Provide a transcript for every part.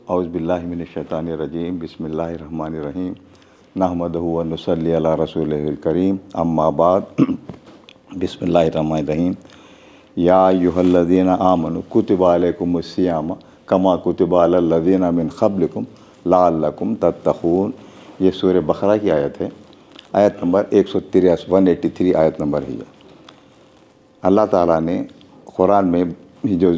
اعوذ باللہ من الشیطان الرجیم بسم اللہ الرحمن الرحیم نحمدہ و نصلی علی رسولہ الکریم اما بعد بسم اللہ الرحمن الرحیم یا ایھا الذین آمنوا کتب علیکم الصیام کما کتب علی الذین من قبلکم لعلکم تتقون۔ یہ سورہ بقرہ کی آیت ہے، آیت نمبر 183 آیت نمبر ہے۔ اللہ تعالیٰ نے قرآن میں جو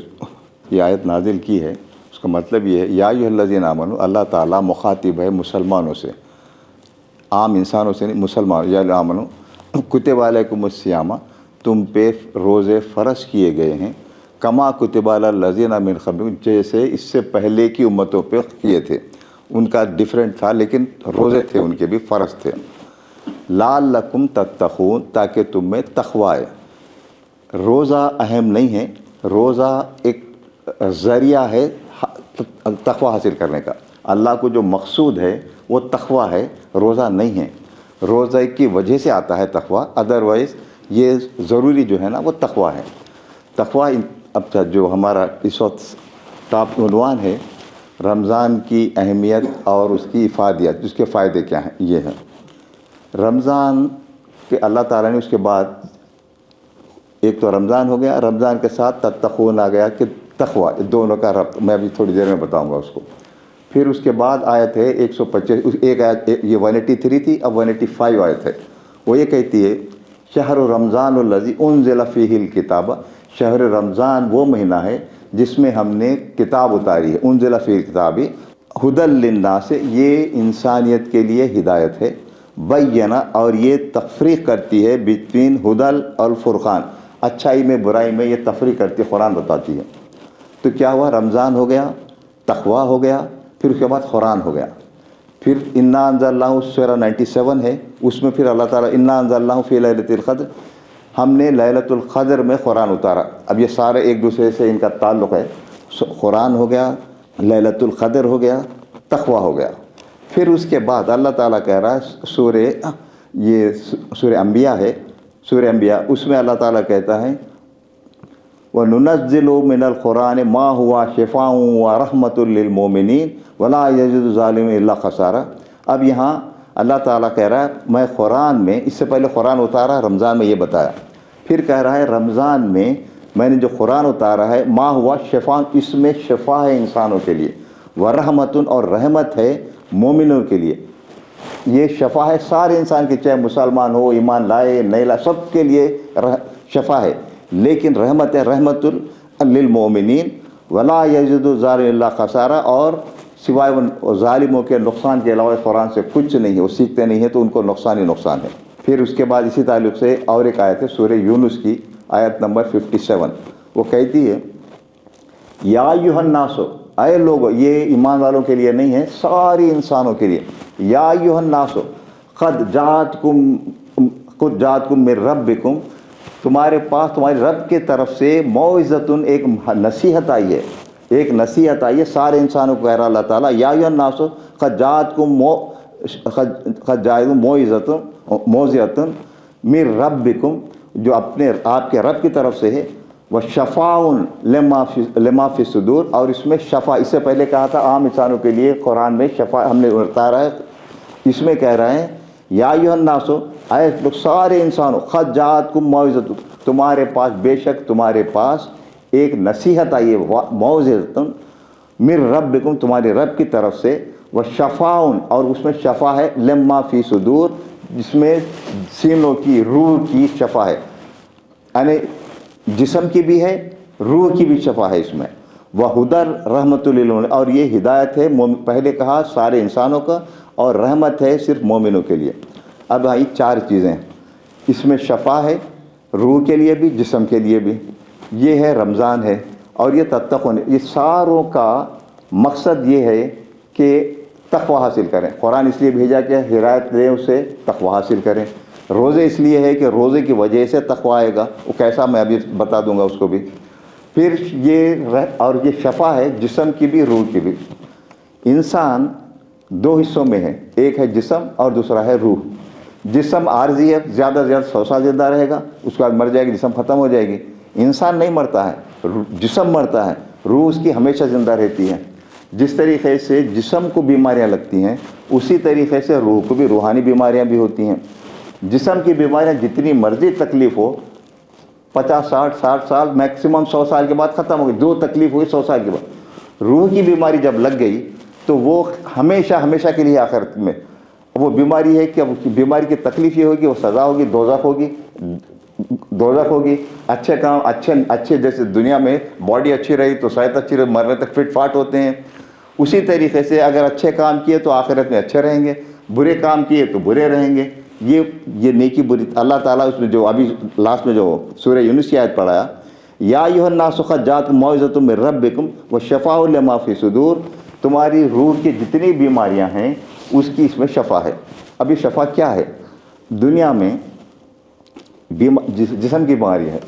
یہ آیت نازل کی ہے اس کا مطلب یہ ہے یا ایھا الذین آمنوا، اللہ تعالیٰ مخاطب ہے مسلمانوں سے، عام انسانوں سے نہیں، مسلمان۔ یا آمنوا کتب علیکم الصیام، تم پہ روزے فرض کیے گئے ہیں، کما کتب علی الذین من قبلکم، جیسے اس سے پہلے کی امتوں پہ کیے تھے۔ ان کا ڈیفرنٹ تھا لیکن روزے تھے، ان کے بھی فرض تھے۔ لعلکم تتقون، تاکہ تم میں تقوی آئے۔ روزہ اہم نہیں ہے، روزہ ایک ذریعہ ہے تقوی حاصل کرنے کا۔ اللہ کو جو مقصود ہے وہ تقوی ہے، روزہ نہیں ہے۔ روزہ کی وجہ سے آتا ہے تقوی، ادروائز یہ ضروری جو ہے نا وہ تقوی ہے۔ تقوی اب جو ہمارا اس وقت ٹاپ عنوان ہے، رمضان کی اہمیت اور اس کی افادیت، اس کے فائدے کیا ہیں، یہ ہے۔ رمضان کے اللہ تعالیٰ نے اس کے بعد ایک تو رمضان ہو گیا، رمضان کے ساتھ تتقون آ گیا کہ تقوی، دونوں کا ربط میں ابھی تھوڑی دیر میں بتاؤں گا اس کو۔ پھر اس کے بعد آیت ہے 125، ایک آیت یہ 183 تھی، اب 185 آیت ہے۔ وہ یہ کہتی ہے شہر رمضان الذی انزل فیہ الکتاب، شہر رمضان وہ مہینہ ہے جس میں ہم نے کتاب اتاری ہے، انزل فیہ الکتاب ھدی للناس، یہ انسانیت کے لیے ہدایت ہے، بینا، اور یہ تفریق کرتی ہے بٹوین ھدی اور فرقان، اچھائی میں برائی میں یہ تفریق کرتی ہے، قرآن بتاتی ہے۔ تو کیا ہوا، رمضان ہو گیا، تقوی ہو گیا، پھر اس کے بعد قرآن ہو گیا۔ پھر انا انزلناہ سورہ 97 ہے، اس میں پھر اللہ تعالیٰ انا انزلناہ فی لیلۃ القدر، ہم نے لیلۃ القدر میں قرآن اتارا۔ اب یہ سارے ایک دوسرے سے ان کا تعلق ہے، قرآن ہو گیا، لیلۃ القدر ہو گیا، تقوی ہو گیا۔ پھر اس کے بعد اللہ تعالیٰ کہہ رہا ہے یہ سورہ انبیاء ہے، سورہ انبیاء، اس میں اللہ تعالیٰ کہتا ہے وَنُنَزِّلُ مِنَ الْقُرْآنِ مَا هُوَ شِفَاءٌ وَرَحْمَةٌ لِّلْمُؤْمِنِينَ وَلَا يَزِيدُ الظَّالِمِينَ إِلَّا خَسَارًا۔ اب یہاں اللہ تعالیٰ کہہ رہا ہے میں قرآن میں، اس سے پہلے قرآن اتارا، رمضان میں یہ بتایا، پھر کہہ رہا ہے رمضان میں نے جو قرآن اتارا ہے ما ہوا شفاء، اس میں شفا ہے انسانوں کے لیے، ورحمۃ، اور رحمت ہے مومنوں کے لیے۔ یہ شفا ہے سارے انسان کے، چاہے مسلمان ہو، ایمان لائے نہیں لائے، سب کے لیے شفا ہے، لیکن رحمت ہے، رحمت للمؤمنین ولا یزید الظالمین الا خسارا، اور سوائے ظالموں کے نقصان کے علاوہ قرآن سے کچھ نہیں ہے، وہ سیکھتے نہیں ہیں تو ان کو نقصان ہی نقصان ہے۔ پھر اس کے بعد اسی تعلق سے اور ایک آیت ہے سورہ یونس کی، آیت نمبر 57، وہ کہتی ہے یا ایھا الناس، اے لوگو، یہ ایمان والوں کے لیے نہیں ہے، ساری انسانوں کے لیے، یا ایھا الناس قد جاءتکم من ربکم، تمہارے پاس تمہارے رب کے طرف سے موعظۃ، ایک نصیحت آئی ہے، ایک نصیحت آئی ہے سارے انسانوں کو، کہہ رہا اللہ تعالیٰ یا ایھا الناس قد جاءتکم موعظۃ من ربکم، جو آپ کے رب کی طرف سے ہے، وشفاء لما فی الصدور، اور اس میں شفا، اس سے پہلے کہا تھا عام انسانوں کے لیے، قرآن میں شفا ہم نے اتارا ہے، اس میں کہہ رہے ہیں یا ایھا الناس، اے لوگ سارے انسانوں، قد جاءتکم موعظۃ، تمہارے پاس بے شک تمہارے پاس ایک نصیحت آئی ہے، موعظۃ من ربکم، تمہارے رب کی طرف سے، وشفاء، اور اس میں شفا ہے، لما فی صدور، جس میں سینوں کی، روح کی شفا ہے، یعنی جسم کی بھی ہے، روح کی بھی شفا ہے اس میں، وہدر رحمت للمؤمنین، اور یہ ہدایت ہے، پہلے کہا سارے انسانوں کا، اور رحمت ہے صرف مومنوں کے لیے۔ اب آئی چار چیزیں، اس میں شفا ہے، روح کے لیے بھی، جسم کے لیے بھی، یہ ہے رمضان ہے، اور یہ تتقون، یہ ساروں کا مقصد یہ ہے کہ تقوی حاصل کریں۔ قرآن اس لیے بھیجا کہ ہدایت دیں، اسے تقوی حاصل کریں۔ روزے اس لیے ہے کہ روزے کی وجہ سے تقوی آئے گا، وہ کیسا میں ابھی بتا دوں گا اس کو بھی۔ پھر اور یہ شفا ہے جسم کی بھی، روح کی بھی۔ انسان دو حصوں میں ہے، ایک ہے جسم اور دوسرا ہے روح۔ جسم عارضی ہے، زیادہ سے زیادہ 100 سال زندہ رہے گا، اس کے بعد مر جائے گی، جسم ختم ہو جائے گی۔ انسان نہیں مرتا ہے، جسم مرتا ہے، روح اس کی ہمیشہ زندہ رہتی ہے۔ جس طریقے سے جسم کو بیماریاں لگتی ہیں اسی طریقے سے روح کو بھی روحانی بیماریاں بھی ہوتی ہیں۔ جسم کی بیماریاں جتنی مرضی تکلیف ہو 50 60 سال میکسیمم 100 سال کے بعد ختم ہو گئی، جو تکلیف ہوئی 100 سال کے بعد۔ روح کی بیماری جب لگ گئی تو وہ ہمیشہ ہمیشہ کے لیے آخرت میں وہ بیماری ہے کہ بیماری کی تکلیف یہ ہوگی، وہ سزا ہوگی، دوزخ ہوگی۔ اچھے کام اچھے جیسے دنیا میں باڈی اچھی رہی تو صحت اچھی رہی، مرنے تک فٹ فاٹ ہوتے ہیں، اسی طریقے سے اگر اچھے کام کیے تو آخرت میں اچھے رہیں گے، برے کام کیے تو برے رہیں گے۔ یہ نیکی بری اللہ تعالیٰ اس میں جو ابھی لاسٹ میں جو سورہ یونس کی آیت پڑھایا، یا ایھا الناس قد جاءتکم موعظۃ من ربکم وشفاء لما فی صدور، تمہاری روح کی جتنی بیماریاں ہیں اس کی اس میں شفا ہے۔ ابھی شفا کیا ہے؟ دنیا میں جسم کی بیماری ہے،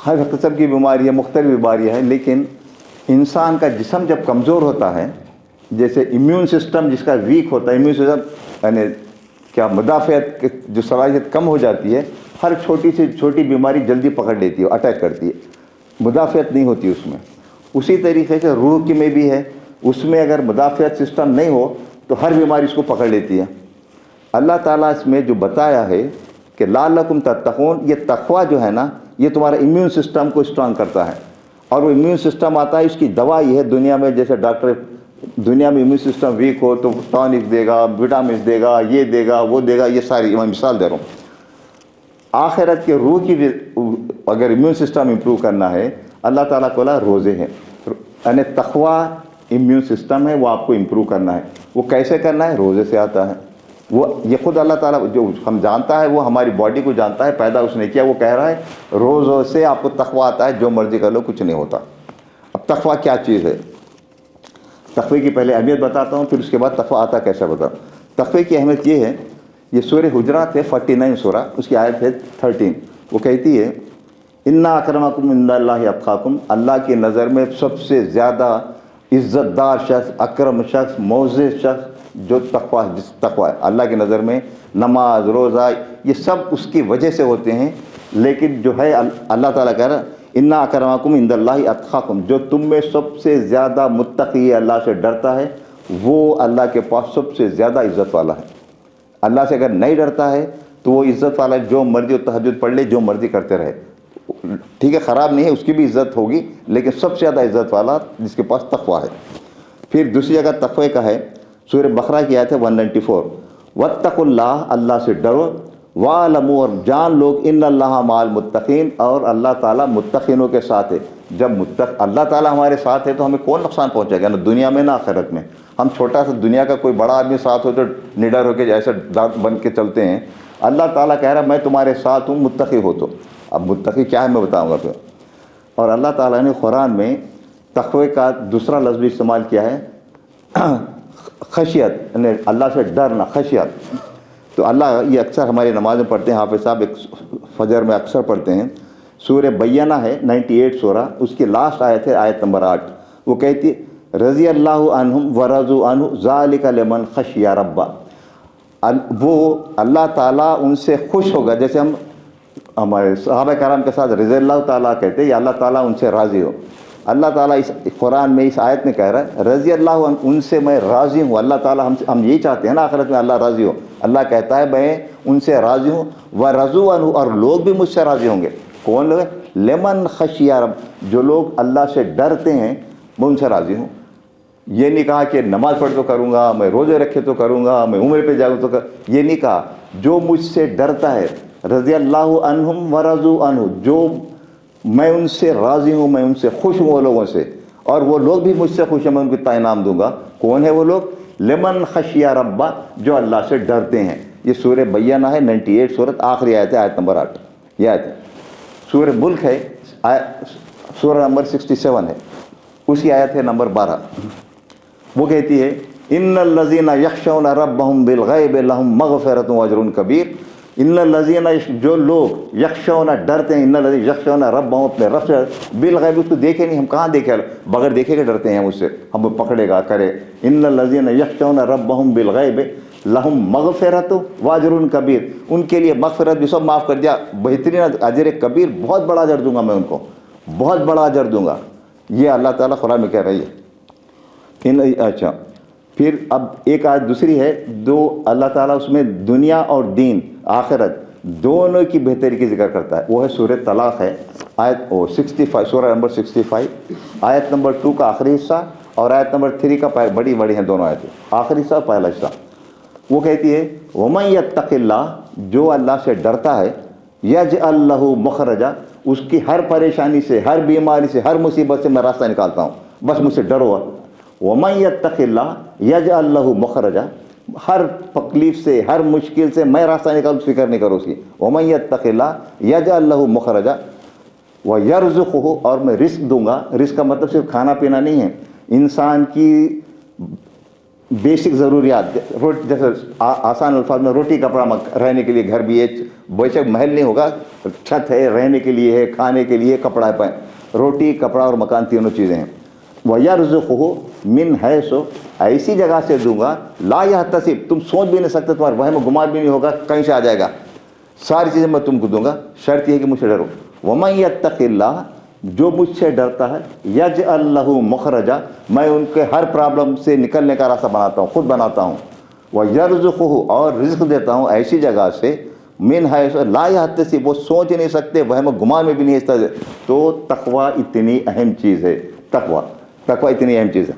ہر قسم کی بیماری ہے، مختلف بیماریاں ہیں، لیکن انسان کا جسم جب کمزور ہوتا ہے، جیسے امیون سسٹم جس کا ویک ہوتا ہے، امیون سسٹم یعنی کیا مدافعت جو صلاحیت کم ہو جاتی ہے، ہر چھوٹی سے چھوٹی بیماری جلدی پکڑ لیتی ہے، اٹیک کرتی ہے، مدافعت نہیں ہوتی اس میں۔ اسی طریقے سے روح کی میں بھی ہے، اس میں اگر مدافعت سسٹم نہیں ہو تو ہر بیماری اس کو پکڑ لیتی ہے۔ اللہ تعالیٰ اس میں جو بتایا ہے کہ لعلکم تتقون، یہ تقویٰ جو ہے نا یہ تمہارا امیون سسٹم کو اسٹرانگ کرتا ہے، اور وہ امیون سسٹم آتا ہے، اس کی دوا یہ ہے دنیا میں، جیسے ڈاکٹر دنیا میں امیون سسٹم ویک ہو تو ٹانک دے گا، وٹامنس دے گا، یہ دے گا، وہ دے گا، یہ ساری میں مثال دے رہا ہوں۔ آخرت کے روح کی بھی اگر امیون سسٹم امپروو کرنا ہے، اللہ تعالیٰ کو روزے ہیں، یعنی تقویٰ امیون سسٹم ہے، وہ آپ کو امپروو کرنا ہے۔ وہ کیسے کرنا ہے؟ روزے سے آتا ہے۔ وہ یہ خود اللہ تعالیٰ جو ہم جانتا ہے، وہ ہماری باڈی کو جانتا ہے، پیدا اس نے کیا، وہ کہہ رہا ہے روزوں سے آپ کو تقویٰ آتا ہے، جو مرضی کر لو کچھ نہیں ہوتا۔ اب تقویٰ کیا چیز ہے؟ تقوی کی پہلے اہمیت بتاتا ہوں، پھر اس کے بعد تقویٰ آتا کیسا بتاؤں۔ تقوی کی اہمیت یہ ہے، یہ سورہ حجرات ہے 49 سورہ، اس کی آیت ہے 13، وہ کہتی ہے انا اکرمکم عند اللہ اتقاکم، اللہ کی نظر میں سب سے زیادہ عزت دار شخص، اکرم شخص، معزز شخص جو تقویٰ ہے اللہ کی نظر میں۔ نماز، روزہ، یہ سب اس کی وجہ سے ہوتے ہیں، لیکن جو ہے اللہ تعالیٰ کہہ رہا ہے انا اکرمکم عند اللہ اتقاکم، جو تم میں سب سے زیادہ متقی ہے، اللہ سے ڈرتا ہے، وہ اللہ کے پاس سب سے زیادہ عزت والا ہے۔ اللہ سے اگر نہیں ڈرتا ہے تو وہ عزت والا ہے، جو مرضی تہجد پڑھ لے، جو مرضی کرتے رہے، ٹھیک ہے، خراب نہیں ہے، اس کی بھی عزت ہوگی، لیکن سب سے زیادہ عزت والا جس کے پاس تقویٰ ہے۔ پھر دوسری جگہ تقوی کا ہے، سورہ بقرہ کی آیت ہے 194، واتقوا اللہ، اللہ سے ڈرو، واعلموا، اور جان لوگ، ان اللہ مع المتقین، اور اللہ تعالیٰ متقینوں کے ساتھ ہے۔ جب اللہ تعالیٰ ہمارے ساتھ ہے تو ہمیں کون نقصان پہنچے گا، نہ دنیا میں نہ آخرت میں۔ ہم چھوٹا سا دنیا کا کوئی بڑا آدمی ساتھ ہو تو نڈر ہو کے جیسے دانت بن کے چلتے ہیں، اللہ تعالیٰ کہہ رہا ہے میں تمہارے ساتھ ہوں، متقی ہو تو۔ اب متقی کیا ہے میں بتاؤں گا پھر۔ اور اللہ تعالیٰ نے قرآن میں تقوی کا دوسرا لفظ بھی استعمال کیا ہے، خشیت، یعنی اللہ سے ڈرنا، خشیت۔ تو اللہ یہ اکثر ہماری نماز میں پڑھتے ہیں، حافظ صاحب ایک فجر میں اکثر پڑھتے ہیں، سورہ بینہ ہے 98 سورہ، اس کی لاسٹ آیت ہے آیت نمبر 8، وہ کہتی رضی اللہ عنہم ورضوا عنہ ذالک لمن خشی ربہ، وہ اللہ تعالیٰ ان سے خوش ہوگا، جیسے ہم ہمارے صحابہ کرام کے ساتھ رضی اللہ تعالیٰ کہتے ہیں، یا اللہ تعالیٰ ان سے راضی ہو۔ اللہ تعالیٰ اس قرآن میں اس آیت میں کہہ رہا ہے رضی اللہ ان سے میں راضی ہوں۔ اللہ تعالیٰ ہم یہی چاہتے ہیں نا آخرت میں اللہ راضی ہو، اللہ کہتا ہے میں ان سے راضی ہوں، ورضوا عنہ، اور لوگ بھی مجھ سے راضی ہوں گے۔ کون لوگ؟ لمن خشی رب، جو لوگ اللہ سے ڈرتے ہیں میں ان سے راضی ہوں۔ یہ نہیں کہا کہ نماز پڑھ تو کروں گا، میں روزے رکھے تو کروں گا، میں عمرے پہ جاؤں تو یہ نہیں کہا، جو مجھ سے ڈرتا ہے، رضی اللہ عنہم ورضوا عنہ، جو میں ان سے راضی ہوں، میں ان سے خوش ہوں وہ لوگوں سے، اور وہ لوگ بھی مجھ سے خوش ہیں، میں ان کو اتنا انعام دوں گا۔ کون ہے وہ لوگ؟ لمن خشی ربہ، جو اللہ سے ڈرتے ہیں۔ یہ سورہ بینہ ہے 98 سورت، آخری آیت ہے آیت نمبر 8، یہ آیت ہے۔ سورہ ملک ہے، سورہ نمبر 67 ہے، اس کی آیت ہے نمبر 12، وہ کہتی ہے ان الذین یخشون ربہم بالغیب لہم مغفرۃ واجر کبیر۔ ان الذین، جو لوگ یخشون ڈرتے ہیں، ان الذین یخشون ربہم، اپنے رب سے، بالغیب، اس کو دیکھے نہیں، ہم کہاں دیکھے، بغیر دیکھے کے ڈرتے ہیں اس سے، ہم پکڑے گا کرے۔ ان الذین یخشون ربہم بالغیب لہم مغفرۃ واجر کبیر، ان کے لیے مغفرت بھی، سب معاف کر دیا، بہترین اجر کبیر، بہت بڑا اجر دوں گا میں ان کو، بہت بڑا اجر دوں گا۔ یہ اللہ تعالیٰ قرآن میں کہہ رہی ہے۔ اچھا پھر اب ایک آیت دوسری ہے جو اللہ تعالیٰ اس میں دنیا اور دین آخرت دونوں کی بہتری کی ذکر کرتا ہے، وہ ہے سورہ طلاق ہے، آیت 65 سورہ نمبر 65 آیت نمبر 2 کا آخری حصہ اور آیت نمبر 3 کا بڑی بڑی ہیں دونوں آیتیں، آخری حصہ پہلا حصہ۔ وہ کہتی ہے وَمَن يَتَّقِ اللَّهَ، جو اللہ سے ڈرتا ہے، يَجْعَلْ لَهُ مَخْرَجًا، اس کی ہر پریشانی سے، ہر بیماری سے، ہر مصیبت سے میں راستہ نکالتا ہوں، بس مجھ سے ڈرو۔ وَمَن يَتَّقِ اللَّهَ يَجْعَلْ لَهُ مَخْرَجًا، ہر تکلیف سے، ہر مشکل سے میں راستہ نکالوں، فکر نہیں کرو اس کی۔ وَمَن يَتَّقِ اللَّهَ يَجْعَلْ لَهُ مَخْرَجًا وَيَرْزُقْهُ، اور میں رزق دوں گا۔ رزق کا مطلب صرف کھانا پینا نہیں ہے، انسان کی بیسک ضروریات، جیسے آسان الفاظ میں روٹی کپڑا، رہنے کے لیے گھر بھی ہے، بے شک محل نہیں ہوگا، چھت ہے، رہنے کے لیے ہے، کھانے کے لیے کپڑا ہے، روٹی کپڑا اور مکان تینوں چیزیں ہیں۔ وَيَرْزُقْهُ مِنْ حَيْثُ، ایسی جگہ سے دوں گا لا يَحْتَسِب، تم سوچ بھی نہیں سکتے، تمہارے وہم و گمان بھی نہیں ہوگا کہیں سے آ جائے گا، ساری چیزیں میں تم کو دوں گا، شرط یہ ہے کہ مجھ سے ڈرو۔ وَمَن يَتَّقِ اللَّهَ، جو مجھ سے ڈرتا ہے، يَجْعَلْ لَهُ مَخْرَجًا، میں ان کے ہر پرابلم سے نکلنے کا راستہ بناتا ہوں، خود بناتا ہوں۔ وَيَرْزُقْهُ، اور رزق دیتا ہوں ایسی جگہ سے، مِنْ حَيْثُ لَا يَحْتَسِب، وہ سوچ ہی نہیں سکتے، وہم و گمان میں بھی نہیں ہوتا۔ تو تقوی اتنی اہم چیز ہے، تقوی اتنی اہم چیز ہے۔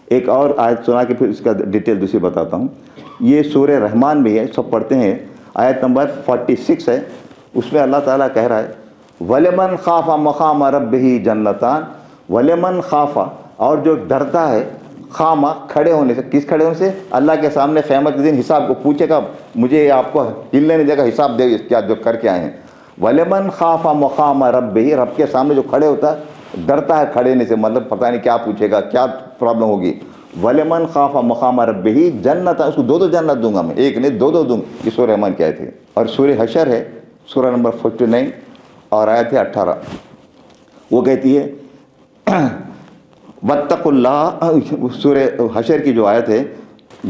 ایک اور آیت سنا کے پھر اس کا ڈیٹیل دوسری بتاتا ہوں۔ یہ سورہ رحمان میں ہے، سب پڑھتے ہیں، آیت نمبر 46 ہے، اس میں اللہ تعالیٰ کہہ رہا ہے وَلِمَنْ خَافَ مَقَامَ رَبِّهِ جَنَّتَانِ، وَلِمَنْ خَافَ، اور جو ڈرتا ہے، خامہ کھڑے ہونے سے، کس کھڑے ہونے سے؟ اللہ کے سامنے قیامت کے دن حساب کو پوچھے گا، مجھے آپ کو ہلنے نہیں دے گا، حساب دے کیا جو کر کے آئے ہیں۔ وَلِمَنْ خَافَ مَقَامَ رَبِّهِ، رب کے سامنے جو کھڑے ہوتا ہے، ڈرتا ہے کھڑے ہونے سے، مطلب پتہ نہیں کیا پوچھے گا، کیا پرابلم ہوگی۔ وَلِمَنْ خَافَ مَقَامَ رَبِّهِ جَنَّتَ، اس کو دو جنت دوں گا میں، ایک نہیں دو دوں گا۔ یہ سورہ رحمان کی آیت ہے۔ اور سورہ حشر ہے، سورہ نمبر 49 اور آیت ہے 18، وہ کہتی ہے وَاتَّقُوا اللَّهَ، سورہ حشر کی جو آیت ہے،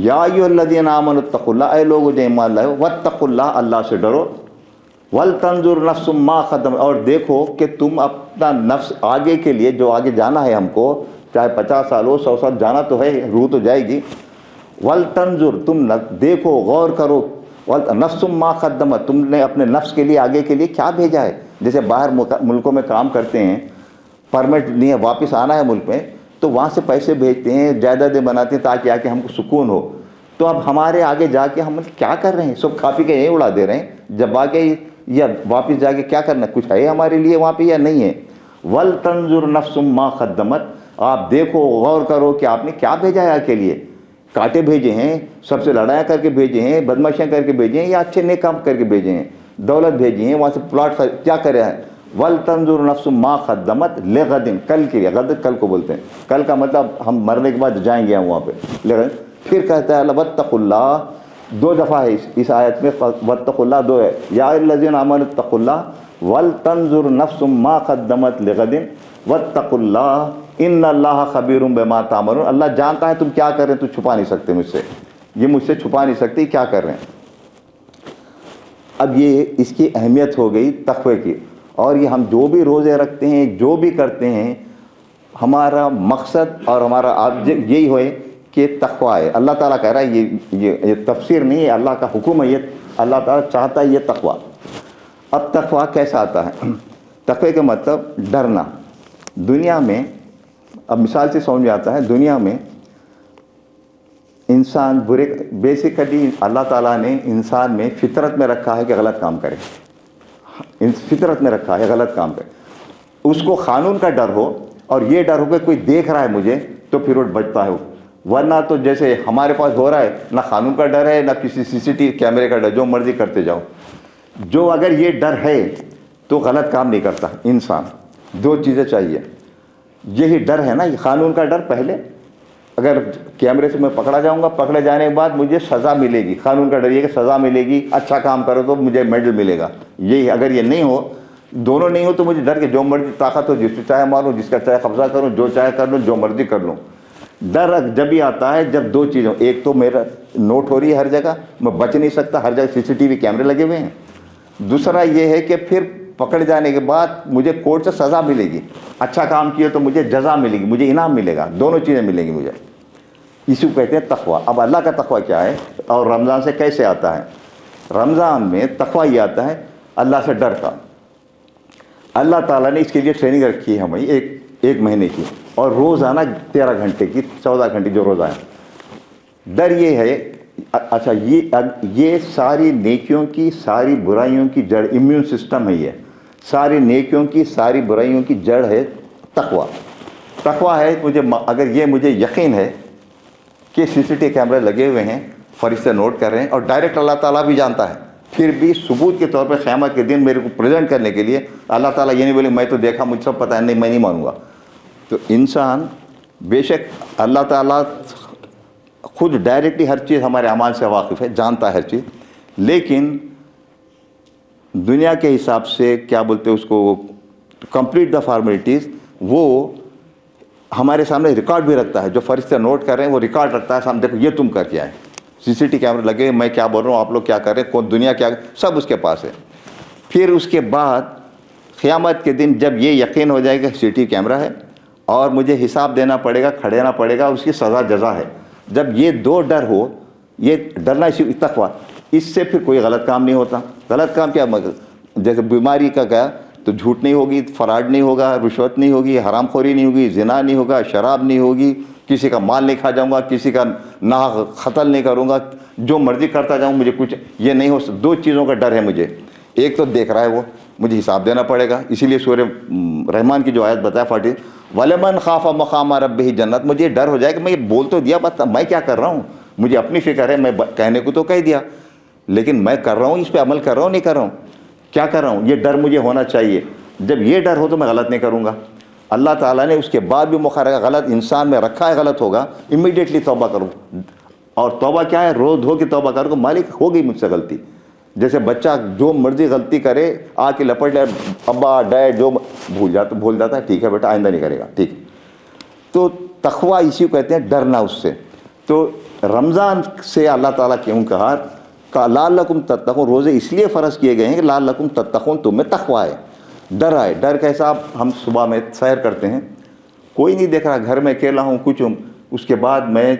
یا ایھا الذین آمنوا اتقوا اللہ، اے لوگوں جو ایمان لائے ہو، واتقوا اللہ، اللہ سے ڈرو، وَلْتَنْظُرْ نَفْسٌ مَا قَدَّمَتْ، اور دیکھو کہ تم اپنا نفس آگے کے لیے، جو آگے جانا ہے ہم کو، چاہے 50 سال ہو، 100 سال جانا تو ہے، روح تو جائے گی۔ وَلْتَنْظُرْ، تم دیکھو، غور کرو، نَفْسٌ مَا قَدَّمَتْ، تم نے اپنے نفس کے لیے آگے کے لیے کیا بھیجا ہے۔ جیسے باہر ملکوں میں کام کرتے ہیں، پرمٹ نہیں ہے، واپس آنا ہے ملک میں، تو وہاں سے پیسے بھیجتے ہیں، جائیدادیں بناتے ہیں تاکہ آ کے ہم کو سکون ہو۔ تو اب ہمارے آگے جا کے ہم کیا کر رہے ہیں؟ سب کھا پی کے یہیں اڑا دے رہے ہیں، جب آ کے یا واپس جا کے کیا کرنا ہے؟ کچھ ہے ہمارے لیے وہاں پہ یا نہیں ہے؟ وَلْتَنْظُرْ نَفْسٌ مَا قَدَّمَتْ، آپ دیکھو، غور کرو کہ آپ نے کیا بھیجا ہے کے لیے، کاٹے بھیجے ہیں، سب سے لڑائیاں کر کے بھیجے ہیں، بدمعاشیاں کر کے بھیجے ہیں، یا اچھے نیک کام کر کے بھیجے ہیں، دولت بھیجی ہیں، وہاں سے پلاٹ کیا کرے ہیں۔ وَلْتَنْظُرْ نَفْسٌ مَا قَدَّمَتْ لِغَدٍ، کل کے لیے، غد کل کو بولتے ہیں، کل کا مطلب ہم مرنے کے بعد جائیں گے ہم وہاں پہ، لغد۔ پھر کہتا ہے وَاتَّقُوا اللَّهَ، دو دفعہ ہے اس آیت میں، وَاتَّقُوا اللَّهَ دو ہے، یا الذین آمنوا اتقوا اللَّهَ وَلْتَنْظُرْ نَفْسٌ مَا قَدَّمَتْ لِغَدٍ وَاتَّقُوا اللَّهَ إِنَّ اللَّهَ خَبِيرٌ بِمَا تَعْمَلُونَ، اللہ جانتا ہے تم کیا کر رہے ہیں، تو چھپا نہیں سکتے مجھ سے، یہ مجھ سے چھپا نہیں سکتے کیا کر رہے ہیں۔ اب یہ اس کی اہمیت ہو گئی تقوی کی، اور یہ ہم جو بھی روزے رکھتے ہیں، جو بھی کرتے ہیں، ہمارا مقصد اور ہمارا آبجیکٹ یہی ہوئے کہ تقوی ہے۔ اللہ تعالیٰ کہہ رہا ہے، یہ تفسیر نہیں ہے، اللہ کا حکم ہے، یہ اللہ تعالیٰ چاہتا ہے یہ تقوی۔ اب تقوی کیسا آتا ہے؟ تقوی کا مطلب ڈرنا۔ دنیا میں، اب مثال سے سمجھ میں آتا ہے، دنیا میں انسان بیسیکلی اللہ تعالیٰ نے انسان میں فطرت میں رکھا ہے کہ غلط کام کرے، فطرت میں رکھا ہے غلط کام کرے، اس کو قانون کا ڈر ہو، اور یہ ڈر ہو کہ کوئی دیکھ رہا ہے مجھے تو پھر وہ بچتا ہے، ورنہ تو جیسے ہمارے پاس ہو رہا ہے، نہ قانون کا ڈر ہے، نہ کسی CCTV کیمرے کا ڈر، جو مرضی کرتے جاؤ۔ جو اگر یہ ڈر ہے تو غلط کام نہیں کرتا انسان۔ دو چیزیں چاہیے، یہی ڈر ہے نا، یہ قانون کا ڈر پہلے، اگر کیمرے سے میں پکڑا جاؤں گا، پکڑے جانے کے بعد مجھے سزا ملے گی، قانون کا ڈر یہ کہ سزا ملے گی، اچھا کام کرو تو مجھے میڈل ملے گا، یہی۔ اگر یہ نہیں ہو، دونوں نہیں ہو، تو مجھے ڈر کے جو مرضی طاقت ہو، جس کو چاہے ماروں، جس کا چاہے قبضہ کروں، جو چاہے کر لوں، جو مرضی کر لوں۔ ڈر جب ہی آتا ہے جب دو چیزوں، ایک تو میرا نوٹ ہو رہی ہے ہر جگہ، میں بچ نہیں سکتا، ہر جگہ CCTV کیمرے لگے ہوئے ہیں، دوسرا یہ ہے کہ پھر پکڑ جانے کے بعد مجھے کورٹ سے سزا ملے گی، اچھا کام کیا تو مجھے جزا ملے گی، مجھے انعام ملے گا، دونوں چیزیں ملیں گی مجھے. اسی کو کہتے ہیں تقویٰ. اب اللہ کا تقویٰ کیا ہے اور رمضان سے کیسے آتا ہے؟ رمضان میں تقویٰ یہ آتا ہے اللہ سے ڈر کا. اللہ تعالیٰ نے اس کے لیے ٹریننگ رکھی ہے ہمیں ایک مہینے کی، اور روزانہ 13 گھنٹے کی 14 گھنٹے جو روزہ ہے. ڈر یہ ہے، اچھا یہ ساری نیکیوں کی ساری برائیوں کی جڑ امیون سسٹم ہے. یہ ساری نیکیوں کی ساری برائیوں کی جڑ ہے تقویٰ. تقویٰ ہے اگر یہ مجھے یقین ہے کہ CCTV کیمرے لگے ہوئے ہیں، فرشتے نوٹ کر رہے ہیں، اور ڈائریکٹ اللہ تعالیٰ بھی جانتا ہے، پھر بھی ثبوت کے طور پہ قیامت کے دن میرے کو پریزنٹ کرنے کے لیے اللہ تعالیٰ یہ نہیں بولے میں تو دیکھا مجھ سب پتہ ہے، نہیں میں نہیں مانوں گا. تو انسان بے شک اللہ تعالیٰ خود ڈائریکٹلی ہر چیز ہمارے اعمال سے واقف ہے، جانتا ہے ہر چیز، لیکن دنیا کے حساب سے کیا بولتے ہیں اس کو، کمپلیٹ دا فارمیلٹیز، وہ ہمارے سامنے ریکارڈ بھی رکھتا ہے. جو فرشتے نوٹ کر رہے ہیں وہ ریکارڈ رکھتا ہے سامنے، دیکھو یہ تم کر کے آئے. CCTV کیمرے لگے، میں کیا بول رہا ہوں، آپ لوگ کیا کر رہے ہیں، کون دنیا کیا، سب اس کے پاس ہے. پھر اس کے بعد قیامت کے دن جب یہ یقین ہو جائے گا CCTV کیمرہ ہے اور مجھے حساب دینا پڑے گا، کھڑینا پڑے گا، اس کی سزا جزا ہے. جب یہ دو ڈر ہو، یہ ڈرنا اسی تقویٰ، اس سے پھر کوئی غلط کام نہیں ہوتا. غلط کام کیا، جیسے بیماری کا گیا تو جھوٹ نہیں ہوگی، فراڈ نہیں ہوگا، رشوت نہیں ہوگی، حرام خوری نہیں ہوگی، زنا نہیں ہوگا، شراب نہیں ہوگی، کسی کا مال نہیں کھا جاؤں گا، کسی کا ناحق قتل نہیں کروں گا، جو مرضی کرتا جاؤں، مجھے کچھ یہ نہیں ہو. دو چیزوں کا ڈر ہے مجھے. ایک تو دیکھ رہا ہے وہ، مجھے حساب دینا پڑے گا، اسی لیے سورہ رحمان کی جو آیت بتایا 40 وَلَمَنْ خَافَ مَقَامَ رَبِّهِ جنت. مجھے یہ ڈر ہو جائے کہ میں یہ بول تو دیا، بس میں کیا کر رہا ہوں، مجھے اپنی فکر ہے، میں کہنے کو تو کہہ دیا، لیکن میں کر رہا ہوں، اس پہ عمل کر رہا ہوں نہیں کر رہا ہوں، کیا کر رہا ہوں، یہ ڈر مجھے ہونا چاہیے. جب یہ ڈر ہو تو میں غلط نہیں کروں گا. اللہ تعالیٰ نے اس کے بعد بھی موقع رکھا، غلط انسان میں رکھا ہے غلط ہوگا، امیڈیٹلی توبہ کروں. اور توبہ کیا ہے، رو دھو کے توبہ کروں کہ مالک ہو گئی مجھ سے غلطی. جیسے بچہ جو مرضی غلطی کرے آ کے لپٹ لے، ابا ڈیڈ جو بھول جاتا ہے، ٹھیک ہے بیٹا آئندہ نہیں کرے گا، ٹھیک. تو تقویٰ اسی کو کہتے ہیں، ڈرنا اس سے. تو رمضان سے اللہ تعالیٰ کیوں کہا لعلکم تتقون، روزے اس لیے فرض کیے گئے ہیں کہ لعلکم تتقون، تمہیں تقویٰ ہے، ڈر آئے. ڈر کیسا، ہم صبح میں سیر کرتے ہیں، کوئی نہیں دیکھ رہا، گھر میں اکیلا ہوں، کچھ ہوں، اس کے بعد میں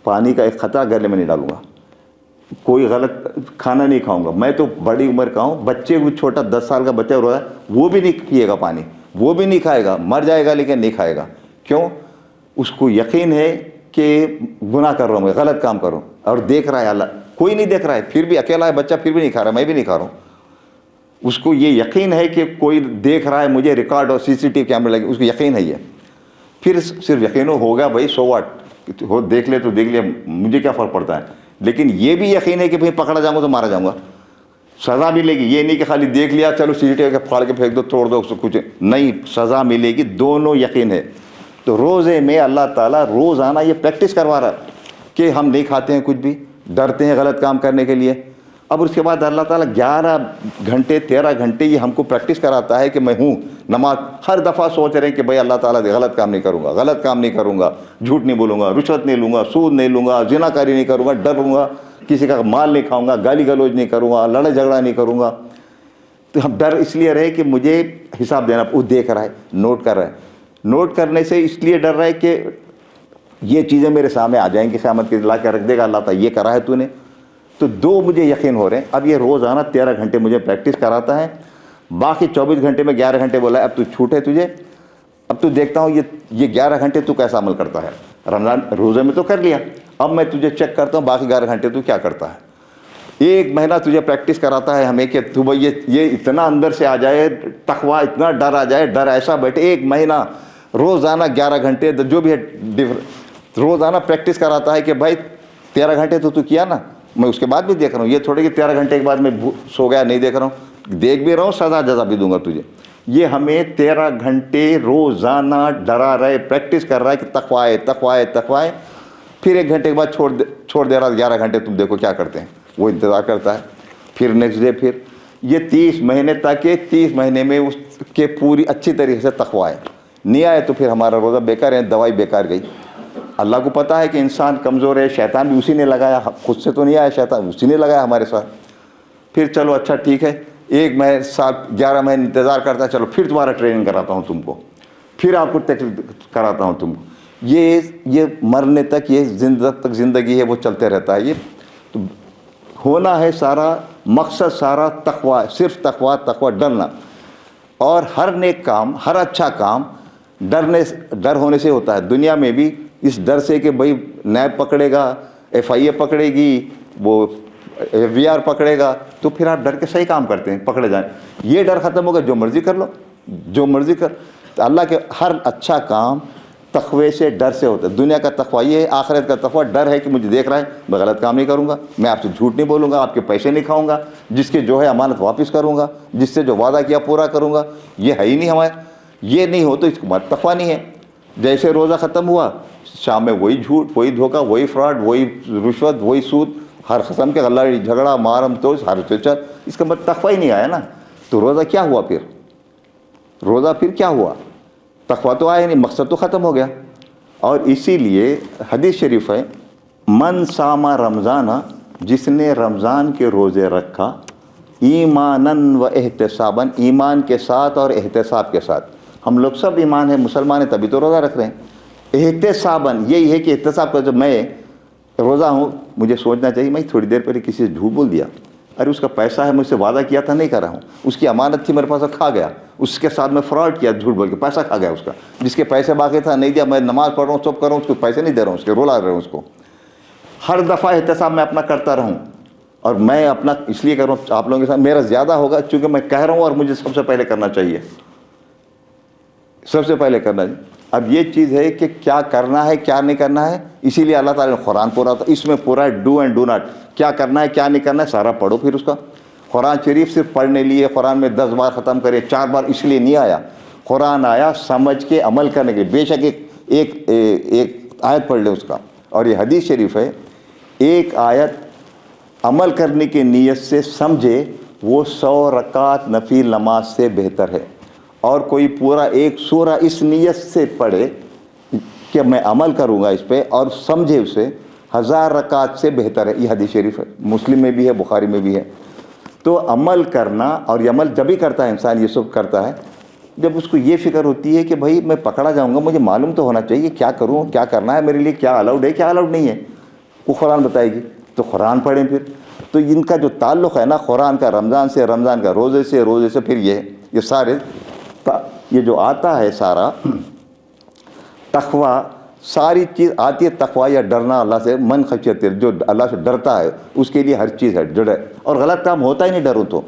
پانی کا ایک قطرہ گلے میں نہیں ڈالوں گا، کوئی غلط کھانا نہیں کھاؤں گا. میں تو بڑی عمر کا ہوں، بچے کو چھوٹا 10 سال کا بچہ رو رہا ہے، وہ بھی نہیں پیے گا پانی، وہ بھی نہیں کھائے گا، مر جائے گا لیکن نہیں کھائے گا. کیوں؟ اس کو یقین ہے کہ گناہ کر رہا ہوں، میں غلط کام کر رہا ہوں، اور دیکھ رہا ہے اللہ، کوئی نہیں دیکھ رہا ہے، پھر بھی اکیلا ہے بچہ، پھر بھی نہیں کھا رہا، میں بھی نہیں کھا رہا ہوں. اس کو یہ یقین ہے کہ کوئی دیکھ رہا ہے، مجھے ریکارڈ اور CCTV کیمرے لگے، اس کو یقین ہے. یہ پھر صرف یقین ہو گیا بھائی، سو واٹ، ہو دیکھ لے تو دیکھ لے، مجھے کیا فرق پڑتا ہے. لیکن یہ بھی یقین ہے کہ بھائی پکڑا جاؤں گا تو مارا جاؤں گا، سزا ملے گی. یہ نہیں کہ خالی دیکھ لیا چلو CCTV کے پھاڑ کے پھینک دو، توڑ دو، اس کو کچھ نہیں، سزا ملے گی. دونوں یقین ہے. تو روزے میں اللہ تعالیٰ روزانہ یہ پریکٹس کروا رہا کہ ہم نہیں کھاتے ہیں کچھ بھی، ڈرتے ہیں غلط کام کرنے کے لیے. اب اس کے بعد اللہ تعالیٰ 11 گھنٹے 13 گھنٹے یہ ہم کو پریکٹس کراتا ہے کہ میں ہوں نماز. ہر دفعہ سوچ رہے ہیں کہ بھائی اللہ تعالیٰ غلط کام نہیں کروں گا، غلط کام نہیں کروں گا، جھوٹ نہیں بولوں گا، رشوت نہیں لوں گا، سود نہیں لوں گا، زنا کاری نہیں کروں گا، ڈروں گا، کسی کا مال نہیں کھاؤں گا، گالی گلوچ نہیں کروں گا، لڑائی جھگڑا نہیں کروں گا. تو ہم ڈر اس لیے رہے کہ مجھے حساب دینا، وہ دیکھ رہا ہے، نوٹ کر رہا ہے. نوٹ کرنے سے اس لیے ڈر رہا ہے کہ یہ چیزیں میرے سامنے آ جائیں کہ قیامت کے لا کے رکھ دے گا اللہ تعالیٰ، یہ کرا ہے تو نے. تو دو مجھے یقین ہو رہے ہیں. اب یہ روزانہ 13 گھنٹے مجھے پریکٹس کراتا ہے، باقی 24 گھنٹے میں 11 گھنٹے بولا ہے اب تو چھوٹ ہے تجھے، اب تو دیکھتا ہوں یہ 11 گھنٹے تو کیسا عمل کرتا ہے. رمضان روزے میں تو کر لیا، اب میں تجھے چیک کرتا ہوں باقی 11 گھنٹے تو کیا کرتا ہے. 1 مہینہ تجھے پریکٹس کراتا ہے ہمیں کہ تو بھائی یہ اتنا اندر سے آ جائے تقویٰ، اتنا ڈر آ جائے، ڈر ایسا بیٹھے. 1 مہینہ روزانہ 11 گھنٹے جو بھی ہے روزانہ پریکٹس کراتا ہے کہ بھائی 13 گھنٹے تو کیا نا، میں اس کے بعد بھی دیکھ رہا ہوں. یہ تھوڑے کہ 13 گھنٹے کے بعد میں سو گیا نہیں دیکھ رہا ہوں، دیکھ بھی رہا ہوں، سزا جزا بھی دوں گا تجھے. یہ ہمیں 13 گھنٹے روزانہ ڈرا رہے، پریکٹس کر رہا ہے کہ تقویٰ ہے، تقویٰ ہے، تقویٰ ہے. پھر 1 گھنٹے کے بعد چھوڑ دے رہا 11 گھنٹے تم دیکھو کیا کرتے ہیں. وہ انتظار کرتا ہے، پھر نیکسٹ ڈے. پھر یہ 30 مہینے تک، 30 مہینے میں اس کے پوری اچھی طریقے سے تقویٰ ہے. نہیں آئے تو پھر ہمارا روزہ بیکار ہے، دوائی بیکار گئی. اللہ کو پتہ ہے کہ انسان کمزور ہے، شیطان بھی اسی نے لگایا، خود سے تو نہیں آیا شیطان، اسی نے لگایا ہمارے ساتھ. پھر چلو اچھا ٹھیک ہے، ایک میں 11 مہینے انتظار کرتا، چلو پھر تمہارا ٹریننگ کراتا ہوں تم کو، پھر آپ کو تکلیف کراتا ہوں تم کو. یہ مرنے تک یہ تک زندگی ہے وہ چلتے رہتا ہے. یہ تو ہونا ہے سارا مقصد سارا تقوی، صرف تقوی ڈرنا. اور ہر نیک کام، ہر اچھا کام ڈر ہونے سے ہوتا ہے. دنیا میں بھی اس ڈر سے کہ بھئی نیب پکڑے گا، FIA پکڑے گی، وہ FBR پکڑے گا، تو پھر آپ ڈر کے صحیح کام کرتے ہیں، پکڑے جائیں. یہ ڈر ختم ہوگا، جو مرضی کر لو، جو مرضی کر. تو اللہ کے ہر اچھا کام تقوی سے، ڈر سے ہوتا ہے. دنیا کا تقوی یہ ہے، آخرت کا تقوی ڈر ہے کہ مجھے دیکھ رہا ہے، میں غلط کام نہیں کروں گا، میں آپ سے جھوٹ نہیں بولوں گا، آپ کے پیسے نہیں کھاؤں گا، جس کے جو ہے امانت واپس کروں گا، جس سے جو وعدہ کیا پورا کروں گا. یہ ہے ہی نہیں ہمارے. یہ نہیں ہو تو اس کو تقوی نہیں ہے. جیسے روزہ ختم ہوا، شام میں وہی جھوٹ، وہی دھوکہ، وہی فراڈ، وہی رشوت، وہی سود، ہر قسم کے غلہ جھگڑا مارم توش، ہر چل. اس کا مطلب تقوی ہی نہیں آیا نا. تو روزہ کیا ہوا پھر؟ روزہ پھر کیا ہوا؟ تقوی تو آیا نہیں، مقصد تو ختم ہو گیا. اور اسی لیے حدیث شریف ہے، من صام رمضان، جس نے رمضان کے روزے رکھا، ایماناً و احتساباً، ایمان کے ساتھ اور احتساب کے ساتھ. ہم لوگ سب ایمان ہیں، مسلمان ہیں، تبھی تو روزہ رکھ رہے ہیں. احتساباً یہی ہے کہ احتساب کا، جب میں روزہ ہوں مجھے سوچنا چاہیے میں تھوڑی دیر پہلے کسی سے جھوٹ بول دیا، ارے اس کا پیسہ ہے، مجھ سے وعدہ کیا تھا نہیں کر رہا ہوں، اس کی امانت تھی میرے پاس کھا گیا، اس کے ساتھ میں فراڈ کیا، جھوٹ بول کے پیسہ کھا گیا اس کا، جس کے پیسے باقی تھا نہیں دیا، میں نماز پڑھ رہا ہوں، سب کر رہا ہوں، اس کو پیسے نہیں دے رہا ہوں، اس کے رولا رہا ہوں اس کو. ہر دفعہ احتساب میں اپنا کرتا رہوں. اور میں اپنا اس لیے کر رہا ہوں آپ لوگوں کے ساتھ، میرا زیادہ ہوگا چونکہ میں کہہ رہا ہوں اور مجھے سب سے پہلے کرنا چاہیے، سب سے پہلے کرنا چاہیے. اب یہ چیز ہے کہ کیا کرنا ہے کیا نہیں کرنا ہے، اسی لیے اللہ تعالیٰ نے قرآن پورا تھا، اس میں پورا ڈو اینڈ ڈو ناٹ، کیا کرنا ہے کیا نہیں کرنا ہے سارا پڑھو. پھر اس کا قرآن شریف صرف پڑھنے لیے قرآن میں 10 بار ختم کرے 4 بار اس لیے نہیں آیا. قرآن آیا سمجھ کے عمل کرنے کے لیے. بے شک ایک آیت پڑھ لے اس کا. اور یہ حدیث شریف ہے، ایک آیت عمل کرنے کی نیت سے سمجھے وہ 100 رکعت نفل نماز سے بہتر ہے. اور کوئی پورا ایک سورہ اس نیت سے پڑھے کہ میں عمل کروں گا اس پہ اور سمجھے اسے، 1000 رکعت سے بہتر ہے. یہ حدیث شریف ہے، مسلم میں بھی ہے، بخاری میں بھی ہے. تو عمل کرنا، اور یہ عمل جب ہی کرتا ہے انسان، یہ سب کرتا ہے جب اس کو یہ فکر ہوتی ہے کہ بھائی میں پکڑا جاؤں گا، مجھے معلوم تو ہونا چاہیے کیا کروں، کیا کرنا ہے میرے لیے، کیا الاؤڈ ہے کیا الاؤڈ نہیں ہے، وہ قرآن بتائے گی. تو قرآن پڑھیں پھر. تو ان کا جو تعلق ہے نا قرآن کا، رمضان سے، رمضان کا روزے سے، روزے سے پھر یہ سارے یہ جو آتا ہے سارا تقوی، ساری چیز آتی ہے. تقوی یا ڈرنا اللہ سے، من خشیت، جو اللہ سے ڈرتا ہے اس کے لیے ہر چیز ہے جڑے. اور غلط کام ہوتا ہی نہیں ڈرو تو.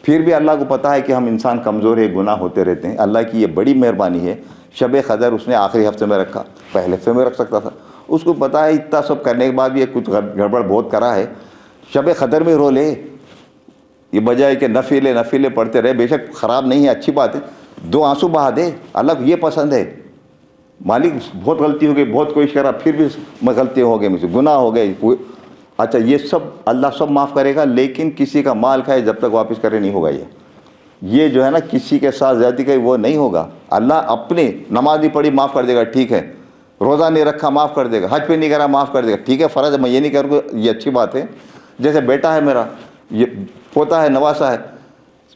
پھر بھی اللہ کو پتہ ہے کہ ہم انسان کمزور ہے، گناہ ہوتے رہتے ہیں. اللہ کی یہ بڑی مہربانی ہے، شب قدر اس نے آخری ہفتے میں رکھا، پہلے ہفتے میں رکھ سکتا تھا. اس کو پتہ ہے اتنا سب کرنے کے بعد بھی کچھ گڑبڑ بہت کرا ہے، شب قدر میں رو لے. یہ بجائے کہ نفلے پڑھتے رہے، بے شک خراب نہیں ہے، اچھی بات ہے، 2 آنسو بہا دے، اللہ کو یہ پسند ہے. مالک بہت غلطی ہو گئی، بہت کوشش کرا، پھر بھی میں غلطی ہو گئی، مجھ سے گناہ ہو گئے. اچھا یہ سب اللہ سب معاف کرے گا، لیکن کسی کا مال کھائے جب تک واپس کرے نہیں ہوگا. یہ جو ہے نا کسی کے ساتھ زیادتی کرے وہ نہیں ہوگا. اللہ اپنے نماز نہیں پڑھی معاف کر دے گا، ٹھیک ہے. روزہ نہیں رکھا معاف کر دے گا، حج پہ نہیں کرا معاف کر دے گا، ٹھیک ہے فرض ہے میں یہ نہیں کروں گا، یہ اچھی بات ہے. جیسے بیٹا ہے میرا، یہ پوتا ہے، نواسا ہے،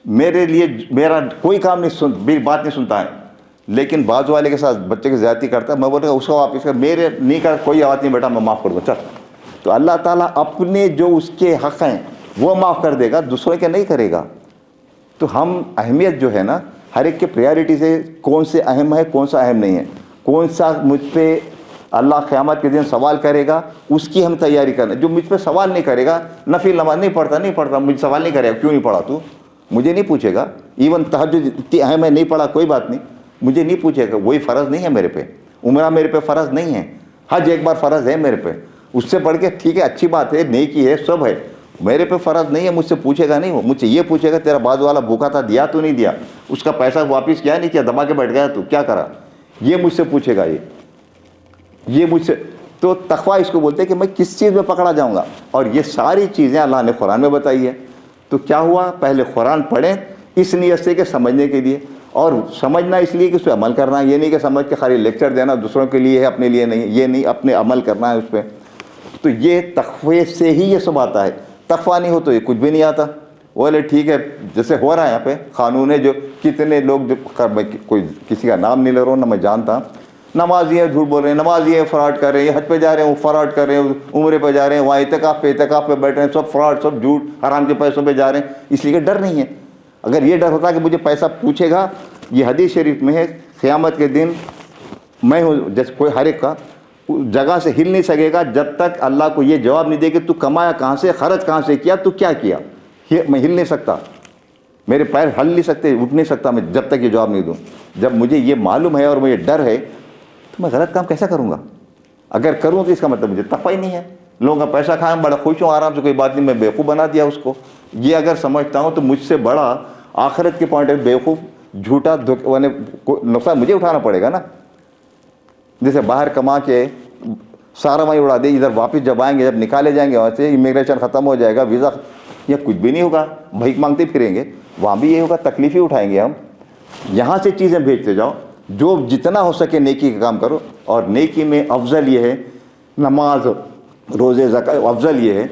میرے لیے میرا کوئی کام نہیں میری بات نہیں سنتا ہے، لیکن بازو والے کے ساتھ بچے کی زیادتی کرتا ہے، میں بولتا ہوں اس کو واپس کر، میرے نہیں کر کوئی بات نہیں بیٹا میں معاف کر دوں چل. تو اللہ تعالیٰ اپنے جو اس کے حق ہیں وہ معاف کر دے گا، دوسروں کے نہیں کرے گا. تو ہم اہمیت جو ہے نا ہر ایک کے پریارٹی سے، کون سے اہم ہے کون سا اہم نہیں ہے، کون سا مجھ پہ اللہ قیامت کے دن سوال کرے گا، اس کی ہم تیاری کرنا. جو مجھ پہ سوال نہیں کرے گا، نفل نماز نہیں پڑھتا، مجھے سوال نہیں کرے گا کیوں نہیں پڑھا تو، مجھے نہیں پوچھے گا. ایون تہجد اتنی اہم ہے، نہیں پڑھا کوئی بات نہیں، مجھے نہیں پوچھے گا، وہی فرض نہیں ہے میرے پہ. عمرہ میرے پہ فرض نہیں ہے، حج ایک بار فرض ہے میرے پہ، اس سے پڑھ کے ٹھیک ہے اچھی بات ہے، نیکی ہے، سب ہے، میرے پہ فرض نہیں ہے. مجھ سے پوچھے گا نہیں، وہ مجھ سے یہ پوچھے گا تیرا بازو والا بھوکا تھا دیا تو نہیں دیا، اس کا پیسہ واپس کیا نہیں کیا، دبا کے بیٹھ گیا تو کیا کرا، یہ مجھ سے پوچھے گا. یہ مجھ سے. تو تقوی اس کو بولتے ہیں کہ میں کس چیز میں پکڑا جاؤں گا. اور یہ ساری چیزیں اللہ نے قرآن میں بتائی ہے. تو کیا ہوا، پہلے قرآن پڑھیں اس نیت سے کہ سمجھنے کے لیے، اور سمجھنا اس لیے کہ اس پہ عمل کرنا. یہ نہیں کہ سمجھ کے خالی لیکچر دینا، دوسروں کے لیے ہے اپنے لیے نہیں، یہ نہیں، اپنے عمل کرنا ہے اس پہ. تو یہ تقوی سے ہی یہ سب آتا ہے. تقوی نہیں ہو تو یہ کچھ بھی نہیں آتا. بولے ٹھیک ہے، جیسے ہو رہا ہے یہاں پہ قانون ہے، جو کتنے لوگ جو کوئی کسی کا نام نہیں لے رہا ہوں نہ میں جانتا، نمازی ہیں جھوٹ بول رہے ہیں، نمازی ہیں فراڈ کر رہے ہیں، حج پہ جا رہے ہیں وہ فراڈ کر رہے ہیں، عمرے پہ جا رہے ہیں وہاں اعتکاف پہ بیٹھ رہے ہیں، سب فراڈ، سب جھوٹ، حرام کے پیسوں پہ جا رہے ہیں، اس لیے کہ ڈر نہیں ہے۔ اگر یہ ڈر ہوتا کہ مجھے پیسہ پوچھے گا، یہ حدیث شریف میں ہے قیامت کے دن میں ہوں جیسے کوئی ہر ایک کا جگہ سے ہل نہیں سکے گا جب تک اللہ کو یہ جواب نہیں دے کہ تو کمایا کہاں سے، خرچ کہاں سے کیا، تو کیا کیا، میں ہل نہیں سکتا، میرے پیر ہل نہیں سکتے، اٹھ نہیں سکتا میں جب تک یہ جواب نہیں دوں۔ جب مجھے یہ معلوم ہے اور مجھے ڈر ہے تو میں غلط کام کیسا کروں گا؟ اگر کروں تو اس کا مطلب مجھے تقوی ہی نہیں ہے۔ لوگوں کا پیسہ کھائیں، بڑا خوش ہوں، آرام سے، کوئی بات نہیں، میں بیوقوف بنا دیا اس کو۔ یہ اگر سمجھتا ہوں تو مجھ سے بڑا آخرت کے پوائنٹ آف بیوقوف جھوٹا نقصان مجھے اٹھانا پڑے گا نا۔ جیسے باہر کما کے سارا وہیں اڑا دے، ادھر واپس جب آئیں گے، جب نکالے جائیں گے وہاں سے، امیگریشن ختم ہو جائے گا، ویزا، یا کچھ بھی نہیں ہوگا، بھیک مانگتے پھریں گے، وہاں بھی یہ ہوگا، تکلیف ہی اٹھائیں گے ہم۔ یہاں سے چیزیں بھیجتے جاؤ، جو جتنا ہو سکے نیکی کا کام کرو، اور نیکی میں افضل یہ ہے نماز، روزے، زکوٰۃ، افضل یہ ہے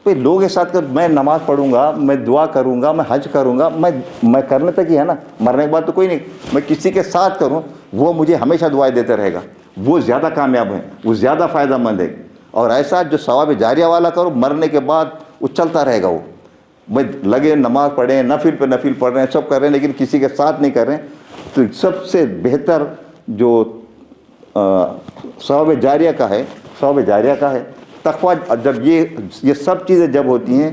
بھائی لوگوں کے ساتھ میں نماز پڑھوں گا، میں دعا کروں گا، میں حج کروں گا، میں کرنے تک ہی ہے نا، مرنے کے بعد تو کوئی نہیں، میں کسی کے ساتھ کروں وہ مجھے ہمیشہ دعائیں دیتا رہے گا، وہ زیادہ کامیاب ہے، وہ زیادہ فائدہ مند ہے۔ اور ایسا جو ثواب جاریہ والا کرو، مرنے کے بعد وہ چلتا رہے گا، وہ بھائی لگے نماز پڑھیں، نفل پہ نفل پڑھ رہے ہیں، سب کر رہے ہیں، لیکن کسی کے ساتھ نہیں کر رہے ہیں۔ تو سب سے بہتر جو ثواب جاریہ کا ہے، ثواب جاریہ کا ہے تقویٰ۔ جب یہ سب چیزیں جب ہوتی ہیں،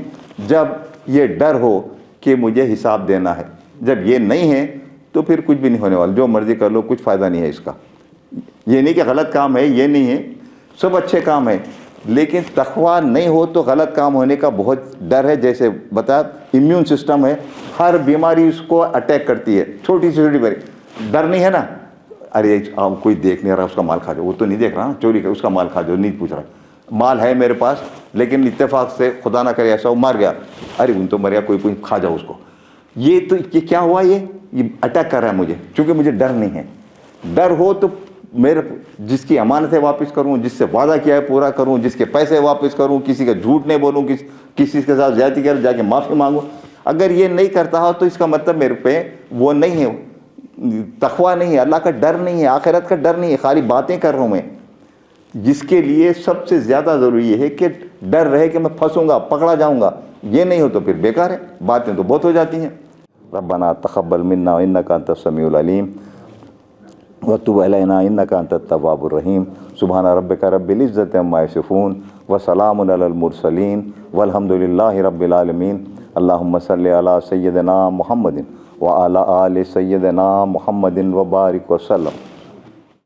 جب یہ ڈر ہو کہ مجھے حساب دینا ہے، جب یہ نہیں ہے تو پھر کچھ بھی نہیں ہونے والا، جو مرضی کر لو، کچھ فائدہ نہیں ہے اس کا۔ یہ نہیں کہ غلط کام ہے، یہ نہیں ہے، سب اچھے کام ہیں، لیکن تقویٰ نہیں ہو تو غلط کام ہونے کا بہت ڈر ہے۔ جیسے بتا امیون سسٹم ہے، ہر بیماری اس کو اٹیک کرتی ہے، چھوٹی سے چھوٹی بیماری، ڈر نہیں ہے نا، ارے کوئی دیکھ نہیں رہا اس کا مال کھا جاؤ، وہ تو نہیں دیکھ رہا نا، چوری کر اس کا مال کھا جاؤ، نہیں پوچھ رہا، مال ہے میرے پاس لیکن اتفاق سے خدا نہ کرے ایسا وہ مار گیا، ارے ان تو مر گیا، کوئی کھا جاؤ اس کو۔ یہ تو یہ کیا ہوا، یہ اٹیک کر رہا ہے مجھے، کیونکہ مجھے ڈر نہیں ہے۔ ڈر ہو تو میرے جس کی امانتیں واپس کروں، جس سے وعدہ کیا ہے پورا کروں، جس کے پیسے واپس کروں، کسی کا جھوٹ نہیں بولوں، کسی کے ساتھ زیادتی کروں، جا کے معافی مانگوں۔ اگر یہ نہیں کرتا ہو تو اس کا مطلب میرے پہ وہ نہیں ہے، تقویٰ نہیں ہے، اللہ کا ڈر نہیں ہے، آخرت کا ڈر نہیں ہے، خالی باتیں کر رہا ہوں میں۔ جس کے لیے سب سے زیادہ ضروری یہ ہے کہ ڈر رہے کہ میں پھنسوں گا، پکڑا جاؤں گا، یہ نہیں ہو تو پھر بیکار ہے، باتیں تو بہت ہو جاتی ہیں۔ ربنا تقبل منا انک انت السمیع العلیم وتب علینا انک انت التواب الرحیم۔ سبحان ربک رب العزۃ عما یصفون وسلام علی المرسلین والحمد للہ رب العالمین۔ اللہم صلی علی سیدنا محمد وعلی آل سیدنا محمد وبارک وسلم۔